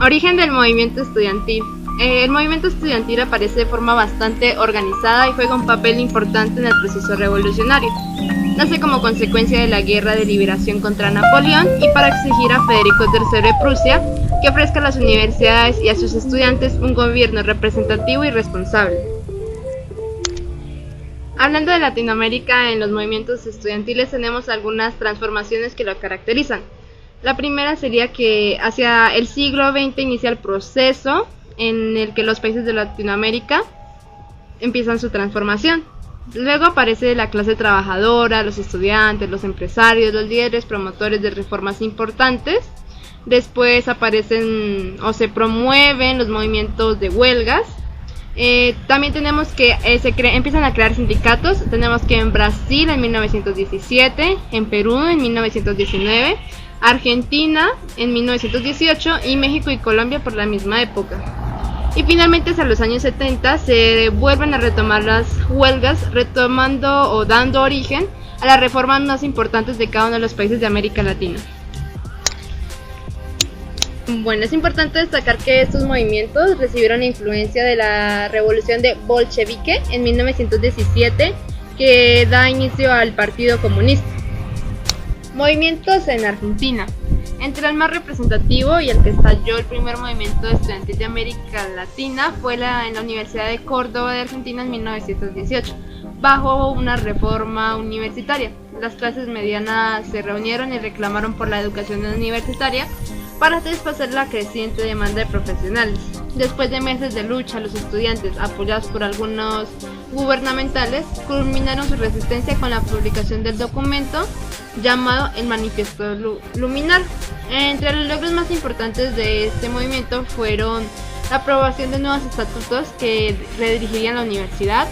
Origen del movimiento estudiantil. El movimiento estudiantil aparece de forma bastante organizada y juega un papel importante en el proceso revolucionario. Nace como consecuencia de la guerra de liberación contra Napoleón y para exigir a Federico III de Prusia que ofrezca a las universidades y a sus estudiantes un gobierno representativo y responsable. Hablando de Latinoamérica, en los movimientos estudiantiles tenemos algunas transformaciones que lo caracterizan. La primera sería que hacia el siglo XX inicia el proceso en el que los países de Latinoamérica empiezan su transformación. Luego aparece la clase trabajadora, los estudiantes, los empresarios, los líderes promotores de reformas importantes. Después aparecen o se promueven los movimientos de huelgas. También tenemos que empiezan a crear sindicatos. Tenemos que en Brasil en 1917, en Perú en 1919, Argentina en 1918 y México y Colombia por la misma época. Y finalmente hacia los años 70 se vuelven a retomar las huelgas, retomando o dando origen a las reformas más importantes de cada uno de los países de América Latina. Bueno, es importante destacar que estos movimientos recibieron influencia de la revolución de bolchevique en 1917, que da inicio al Partido Comunista. Movimientos en Argentina. Entre el más representativo y el que estalló el primer movimiento estudiantil de América Latina fue en la Universidad de Córdoba de Argentina en 1918, bajo una reforma universitaria. Las clases medianas se reunieron y reclamaron por la educación universitaria para satisfacer la creciente demanda de profesionales. Después de meses de lucha, los estudiantes, apoyados por algunos gubernamentales, culminaron su resistencia con la publicación del documento llamado el Manifiesto Luminar. Entre los logros más importantes de este movimiento fueron la aprobación de nuevos estatutos que redirigirían la universidad,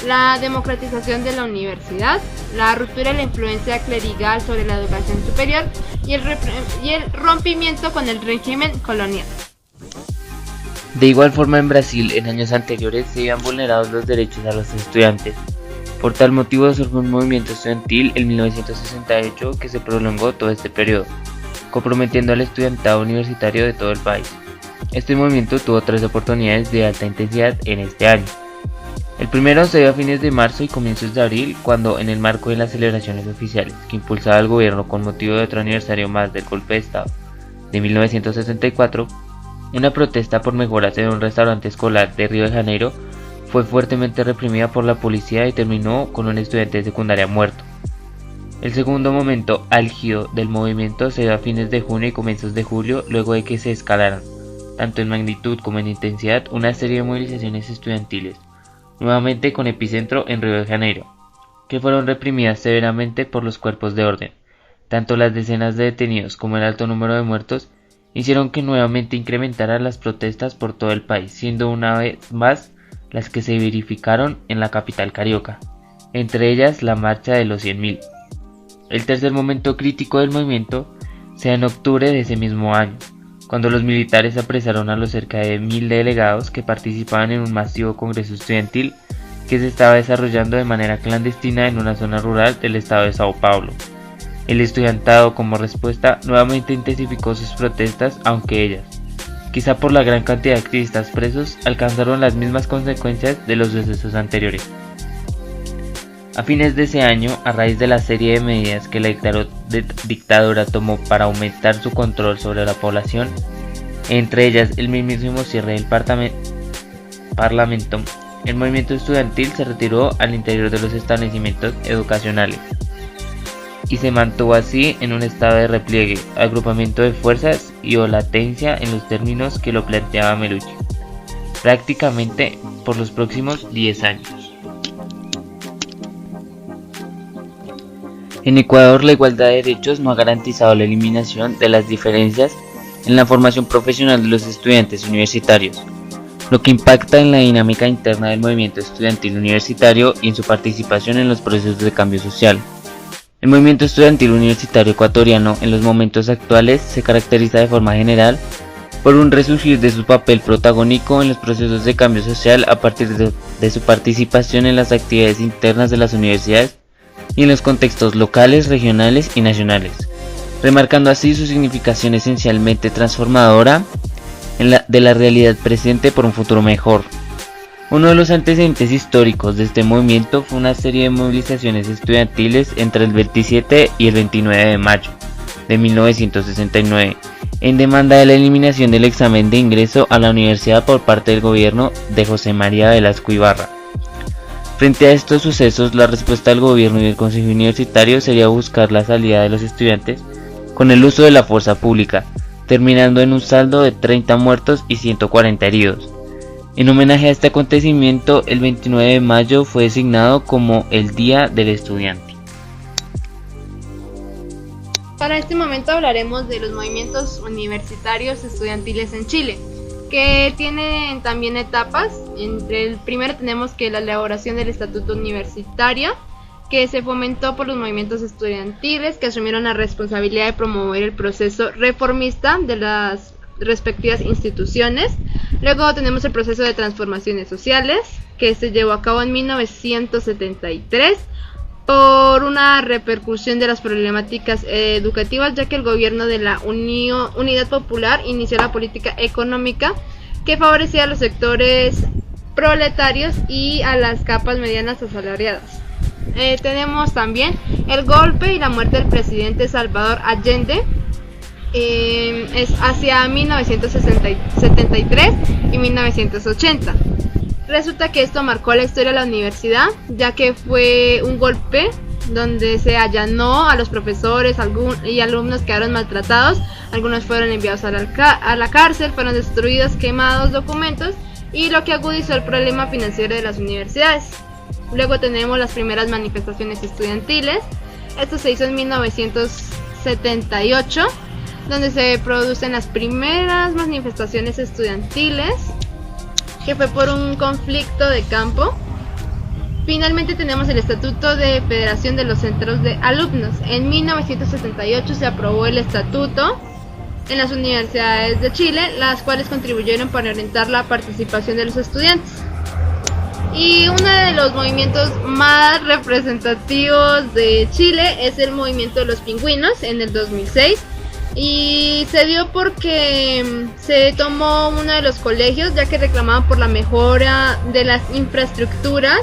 la democratización de la universidad, la ruptura de la influencia clerical sobre la educación superior y el rompimiento con el régimen colonial. De igual forma, en Brasil, en años anteriores se habían vulnerado los derechos a los estudiantes. Por tal motivo surgió un movimiento estudiantil en 1968 que se prolongó todo este periodo, comprometiendo al estudiantado universitario de todo el país. Este movimiento tuvo 3 oportunidades de alta intensidad en este año. El primero se dio a fines de marzo y comienzos de abril, cuando, en el marco de las celebraciones oficiales que impulsaba el gobierno con motivo de otro aniversario más del golpe de Estado de 1964, una protesta por mejoras en un restaurante escolar de Río de Janeiro fue fuertemente reprimida por la policía y terminó con un estudiante de secundaria muerto. El segundo momento álgido del movimiento se dio a fines de junio y comienzos de julio, luego de que se escalaran, tanto en magnitud como en intensidad, una serie de movilizaciones estudiantiles, nuevamente con epicentro en Río de Janeiro, que fueron reprimidas severamente por los cuerpos de orden. Tanto las decenas de detenidos como el alto número de muertos hicieron que nuevamente incrementaran las protestas por todo el país, siendo una vez más las que se verificaron en la capital carioca, entre ellas la marcha de los 100.000. El tercer momento crítico del movimiento se da en octubre de ese mismo año, cuando los militares apresaron a los cerca de 1.000 delegados que participaban en un masivo congreso estudiantil que se estaba desarrollando de manera clandestina en una zona rural del estado de Sao Paulo. El estudiantado, como respuesta, nuevamente intensificó sus protestas, aunque ellas, quizá por la gran cantidad de activistas presos, alcanzaron las mismas consecuencias de los sucesos anteriores. A fines de ese año, a raíz de la serie de medidas que la dictadura tomó para aumentar su control sobre la población, entre ellas el mismísimo cierre del parlamento, el movimiento estudiantil se retiró al interior de los establecimientos educacionales y se mantuvo así en un estado de repliegue, agrupamiento de fuerzas y o latencia en los términos que lo planteaba Melucci, prácticamente por los próximos 10 años. En Ecuador, la igualdad de derechos no ha garantizado la eliminación de las diferencias en la formación profesional de los estudiantes universitarios, lo que impacta en la dinámica interna del movimiento estudiantil universitario y en su participación en los procesos de cambio social. El movimiento estudiantil universitario ecuatoriano en los momentos actuales se caracteriza de forma general por un resurgir de su papel protagónico en los procesos de cambio social a partir de su participación en las actividades internas de las universidades y en los contextos locales, regionales y nacionales, remarcando así su significación esencialmente transformadora de la realidad presente por un futuro mejor. Uno de los antecedentes históricos de este movimiento fue una serie de movilizaciones estudiantiles entre el 27 y el 29 de mayo de 1969, en demanda de la eliminación del examen de ingreso a la universidad por parte del gobierno de José María Velasco Ibarra. Frente a estos sucesos, la respuesta del gobierno y del consejo universitario sería buscar la salida de los estudiantes con el uso de la fuerza pública, terminando en un saldo de 30 muertos y 140 heridos. En homenaje a este acontecimiento, el 29 de mayo fue designado como el Día del Estudiante. Para este momento hablaremos de los movimientos universitarios estudiantiles en Chile, que tienen también etapas. Entre el primero tenemos que la elaboración del Estatuto Universitario, que se fomentó por los movimientos estudiantiles que asumieron la responsabilidad de promover el proceso reformista de las respectivas instituciones. Luego tenemos el proceso de transformaciones sociales, que se llevó a cabo en 1973 por una repercusión de las problemáticas educativas, ya que el gobierno de la Unidad Popular inició la política económica que favorecía a los sectores proletarios y a las capas medianas asalariadas. Tenemos también el golpe y la muerte del presidente Salvador Allende, es hacia 1973 y 1980. Resulta que esto marcó la historia de la universidad, ya que fue un golpe donde se allanó a los profesores y alumnos quedaron maltratados, algunos fueron enviados a la cárcel, fueron destruidos, quemados documentos, y lo que agudizó el problema financiero de las universidades. Luego tenemos las primeras manifestaciones estudiantiles. Esto se hizo en 1978, donde se producen las primeras manifestaciones estudiantiles, que fue por un conflicto de campo. Finalmente tenemos el Estatuto de Federación de los Centros de Alumnos. En 1978 se aprobó el estatuto en las universidades de Chile, las cuales contribuyeron para orientar la participación de los estudiantes. Y uno de los movimientos más representativos de Chile es el movimiento de los pingüinos en el 2006. Y se dio porque se tomó uno de los colegios, ya que reclamaban por la mejora de las infraestructuras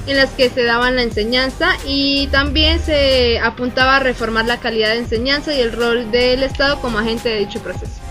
en las que se daban la enseñanza, y también se apuntaba a reformar la calidad de enseñanza y el rol del Estado como agente de dicho proceso.